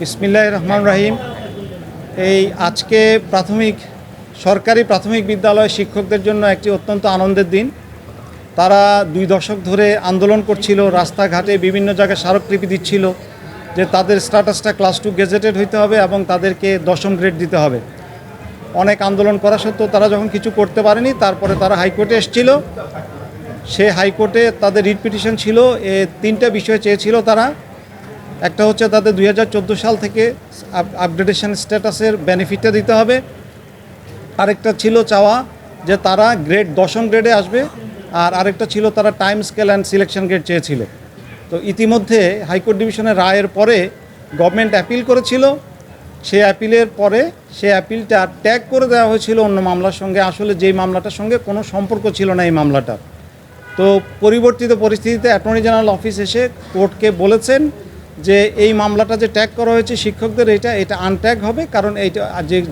বিসমিল্লাহির রহমানির রহিম। এই আজকে সরকারি প্রাথমিক বিদ্যালয় শিক্ষকদের জন্য একটি অত্যন্ত আনন্দের দিন। তারা 2 দশক ধরে আন্দোলন করছিল, রাস্তাঘাটে বিভিন্ন জায়গায় স্মারকলিপি দিচ্ছিল যে তাদের স্ট্যাটাসটা ক্লাস 2 গেজেটেড হইতে হবে এবং তাদেরকে 10ম গ্রেড দিতে হবে। অনেক আন্দোলন করা সত্ত্বেও তারা যখন কিছু করতে পারেনি, তারপরে তারা হাইকোর্টে এসেছিল। সে হাইকোর্টে তাদের রিট পিটিশন ছিল, 3টা বিষয় চেয়েছিল তারা। একটা হচ্ছে তাদের 2014 সাল থেকে আপগ্রেডেশন স্ট্যাটাসের বেনিফিটটা দিতে হবে। আরেকটা ছিল চাওয়া যে তারা গ্রেড 10ম গ্রেডে আসবে, আর আরেকটা ছিল তারা time scale and selection grade চেয়েছিল। তো ইতিমধ্যে হাইকোর্ট ডিভিশনের রায়ের পরে গভর্নমেন্ট অ্যাপিল করেছিল। সেই অ্যাপিলের পরে সেই অ্যাপিলটা ট্যাগ করে দেওয়া হয়েছিল অন্য মামলার সঙ্গে। আসলে যেই মামলাটার সঙ্গে কোনো সম্পর্ক ছিল না এই মামলাটা। তো পরিবর্তিত পরিস্থিতিতে অ্যাটর্নি জেনারেল অফিস এসে কোর্টকে বলেছেন যে এই মামলাটা যে ট্যাগ করা হয়েছে শিক্ষকদের, এটা আনট্যাগ হবে, কারণ এইটা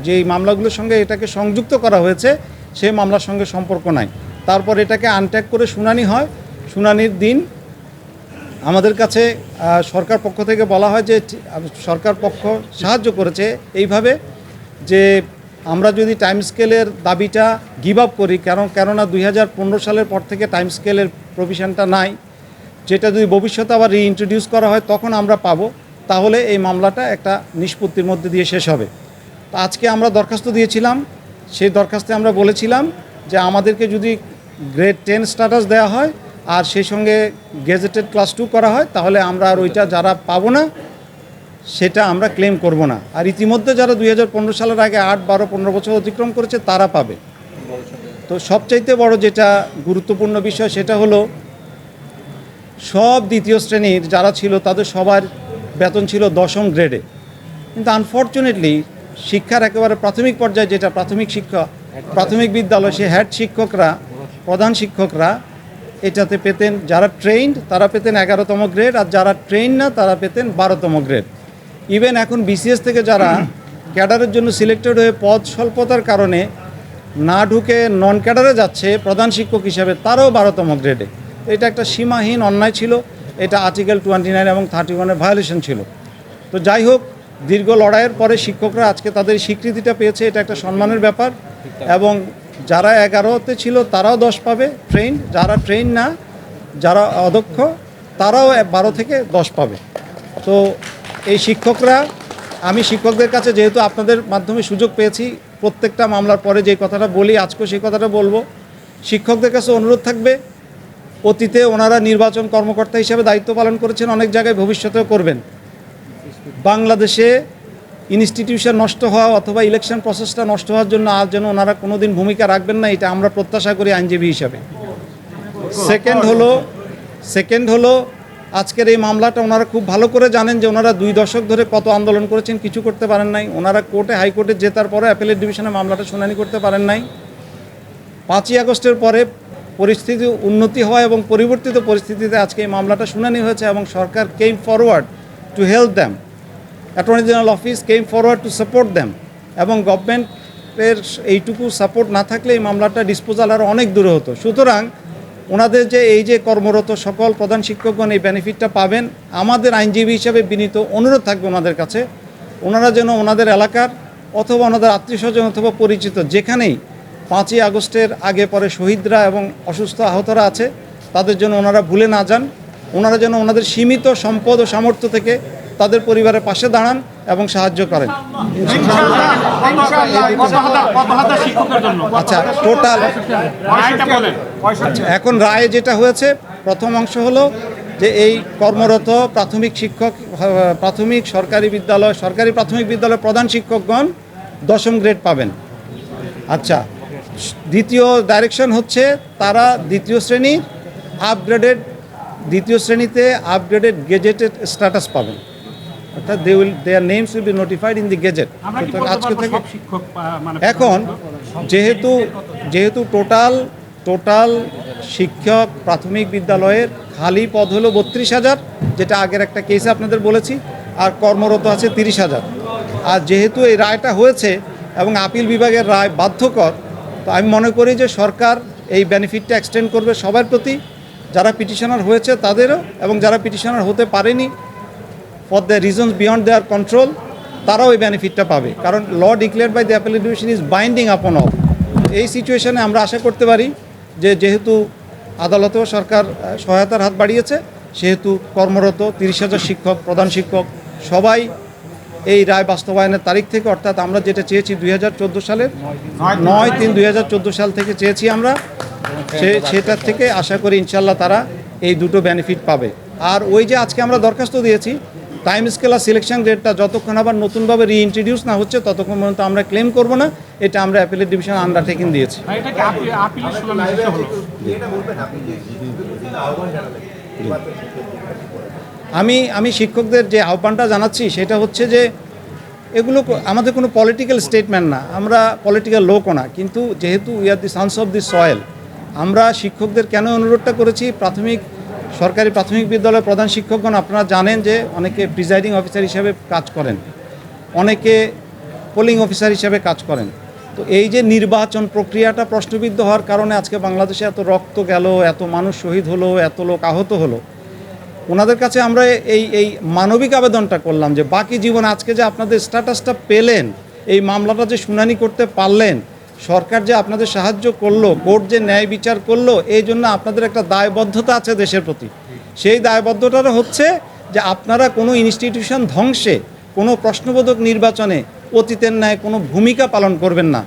যেই মামলাগুলোর সঙ্গে এটাকে সংযুক্ত করা হয়েছে সেই মামলার সঙ্গে সম্পর্ক নাই। তারপর এটাকে আনট্যাগ করে শুনানি হয়। শুনানির দিন আমাদের কাছে সরকার পক্ষ থেকে বলা হয় যে সরকার পক্ষ সাহায্য করেছে এইভাবে যে আমরা যদি টাইম স্কেলের দাবিটা গিভ আপ করি, কেননা 2015 সালের পর থেকে টাইম স্কেলের প্রভিশনটা নাই, যেটা যদি ভবিষ্যতে আবার রিইন্ট্রোডিউস করা হয় তখন আমরা পাবো, তাহলে এই মামলাটা একটা নিষ্পত্তির মধ্যে দিয়ে শেষ হবে। তো আজকে আমরা দরখাস্ত দিয়েছিলাম। সেই দরখাস্তে আমরা বলেছিলাম যে আমাদেরকে যদি গ্রেড 10 স্ট্যাটাস দেওয়া হয় আর সেই সঙ্গে গেজেটেড ক্লাস 2 করা হয়, তাহলে আমরা আর ওইটা যারা পাবো না সেটা আমরা ক্লেম করব না। আর ইতিমধ্যে যারা 2015 সালের আগে 8, 12, 15 বছর অতিক্রম করেছে তারা পাবে। তো সবচাইতে বড় যেটা গুরুত্বপূর্ণ বিষয় সেটা হলো সব দ্বিতীয় শ্রেণীর যারা ছিল তাদের সবার বেতন ছিল 10ম গ্রেডে। কিন্তু আনফর্চুনেটলি শিক্ষার একেবারে প্রাথমিক পর্যায়ে যেটা প্রাথমিক বিদ্যালয়, সে হেড শিক্ষকরা, প্রধান শিক্ষকরা এটাতে পেতেন, যারা ট্রেইনড তারা পেতেন 11তম গ্রেড, আর যারা ট্রেইন না তারা পেতেন 12তম গ্রেড। ইভেন এখন বিসিএস থেকে যারা ক্যাডারের জন্য সিলেক্টেড হয়ে পদ স্বল্পতার কারণে না ঢুকে নন ক্যাডারে যাচ্ছে প্রধান শিক্ষক হিসাবে, তারাও 12তম গ্রেডে। এটা একটা সীমাহীন অন্যায় ছিল। এটা আর্টিকেল 29 এবং 31-এর ভায়োলেশন ছিল। তো যাই হোক, দীর্ঘ লড়াইয়ের পরে শিক্ষকরা আজকে তাদের স্বীকৃতিটা পেয়েছে, এটা একটা সম্মানের ব্যাপার। এবং যারা 11তে ছিল তারাও 10 পাবে ট্রেন, যারা ট্রেন না, যারা অদক্ষ তারাও 12 থেকে 10 পাবে। তো এই শিক্ষকরা, আমি শিক্ষকদের কাছে যেহেতু আপনাদের মাধ্যমে সুযোগ পেয়েছি, প্রত্যেকটা মামলার পরে যে কথাটা বলি আজকেও সেই কথাটা বলবো। শিক্ষকদের কাছে অনুরোধ থাকবে, অতীতে ওনারা নির্বাচন কর্মকর্তা হিসেবে দায়িত্ব পালন করেছেন, অনেক জায়গায় ভবিষ্যতেও করবেন। বাংলাদেশে ইনস্টিটিউশন নষ্ট হওয়া অথবা ইলেকশন প্রসেসটা নষ্ট হওয়ার জন্য আজ যেন ওনারা কোনো দিন ভূমিকা রাখবেন না, এটা আমরা প্রত্যাশা করি আইনজীবী হিসাবে। সেকেন্ড হলো আজকের এই মামলাটা ওনারা খুব ভালো করে জানেন যে ওনারা 2 দশক ধরে কত আন্দোলন করেছেন, কিছু করতে পারেন নাই। ওনারা হাইকোর্টে জেতার পরে অ্যাপেলেট ডিভিশনে মামলাটা শুনানি করতে পারেন নাই। 5ই আগস্টের পরে পরিস্থিতি উন্নতি হয় এবং পরিবর্তিত পরিস্থিতিতে আজকে এই মামলাটা শুনানি হয়েছে এবং সরকার came forward to help them. Attorney general office came forward to support them, এবং গভর্নমেন্টের এইটুকু সাপোর্ট না থাকলে এই মামলাটা ডিসপোজাল আরও অনেক দূরে হতো। সুতরাং ওনাদের যে এই যে কর্মরত সকল প্রধান শিক্ষকগণ এই বেনিফিটটা পাবেন, আমাদের আইনজীবী হিসাবে বিনীত অনুরোধ থাকবে ওনাদের কাছে, ওনারা যেন ওনাদের এলাকার অথবা ওনাদের আত্মীয়স্বজন অথবা পরিচিত যেখানেই 5ই আগস্টের আগে পরে শহীদরা এবং অসুস্থ আহতরা আছে তাদের জন্য ওনারা ভুলে না যান। ওনারা যেন ওনাদের সীমিত সম্পদ ও সামর্থ্য থেকে তাদের পরিবারের পাশে দাঁড়ান এবং সাহায্য করেন। আচ্ছা, টোটাল এখন রায় যেটা হয়েছে, প্রথম অংশ হলো যে এই কর্মরত প্রাথমিক সরকারি প্রাথমিক বিদ্যালয় প্রধান শিক্ষকগণ 10ম গ্রেড পাবেন। আচ্ছা, দ্বিতীয় ডাইরেকশন হচ্ছে তারা দ্বিতীয় শ্রেণীতে আপগ্রেডেড গেজেটেড স্ট্যাটাস পাবেন, অর্থাৎ their names will be notified in the gazette. আজকে থেকে এখন যেহেতু টোটাল শিক্ষক প্রাথমিক বিদ্যালয়ের খালি পদ হলো 32,000, যেটা আগের একটা কেসে আপনাদের বলেছি, আর কর্মরত আছে 30,000। আর যেহেতু এই রায়টা হয়েছে এবং আপিল বিভাগের রায় বাধ্যকর, তো আমি মনে করি যে সরকার এই বেনিফিটটা এক্সটেন্ড করবে সবার প্রতি, যারা পিটিশনার হয়েছে তাদেরও এবং যারা পিটিশনার হতে পারেনি for the reasons beyond their control, তারাও এই বেনিফিটটা পাবে, কারণ law declare by the appellate division is binding upon all. এই সিচুয়েশনে আমরা আশা করতে পারি যে যেহেতু আদালতেও সরকার সহায়তার হাত বাড়িয়েছে, সেহেতু কর্মরত 30,000 শিক্ষক, প্রধান শিক্ষক সবাই এই রায় বাস্তবায়নের তারিখ থেকে, অর্থাৎ আমরা যেটা চেয়েছি 2014 সালের 9/3/2014 সাল থেকে চেয়েছি আমরা, সেটার থেকে আশা করি ইনশাল্লাহ তারা এই দুটো বেনিফিট পাবে। আর ওই যে আজকে আমরা দরখাস্ত দিয়েছি, টাইম স্কেল আর সিলেকশন রেটটা যতক্ষণ আবার নতুনভাবে রিইন্ট্রোডিউস না হচ্ছে ততক্ষণ পর্যন্ত আমরা ক্লেম করব না, এটা আমরা অ্যাপিলেট ডিভিশন আন্ডারটেকিং দিয়েছি। আমি শিক্ষকদের যে আহ্বানটা জানাচ্ছি সেটা হচ্ছে যে এগুলো আমাদের কোনো পলিটিক্যাল স্টেটমেন্ট না, আমরা পলিটিক্যাল লোকও না, কিন্তু যেহেতু we are the Sans of the soil, আমরা শিক্ষকদের কেন অনুরোধটা করেছি, সরকারি প্রাথমিক বিদ্যালয়ের প্রধান শিক্ষকগণ আপনারা জানেন যে অনেকে প্রিজাইডিং অফিসার হিসেবে কাজ করেন, অনেকে পোলিং অফিসার হিসেবে কাজ করেন। তো এই যে নির্বাচন প্রক্রিয়াটা প্রশ্নবিদ্ধ হওয়ার কারণে আজকে বাংলাদেশে এত রক্ত গেল, এত মানুষ শহীদ হলো, এত লোক আহত হলো, ওনাদের কাছে আমরা এই মানবিক আবেদনটা করলাম যে বাকি জীবন আজকে যে আপনাদের স্ট্যাটাসটা পেলেন, এই মামলাটা যে শুনানি করতে পারলেন, সরকার যে আপনাদের সাহায্য করলো, কোর্ট যে ন্যায় বিচার করলো, এই জন্য আপনাদের একটা দায়বদ্ধতা আছে দেশের প্রতি। সেই দায়বদ্ধতাটা হচ্ছে যে আপনারা কোনো ইনস্টিটিউশন ধ্বংসে, কোনো প্রশ্নবোধক নির্বাচনে অতীতের ন্যায় কোনো ভূমিকা পালন করবেন না।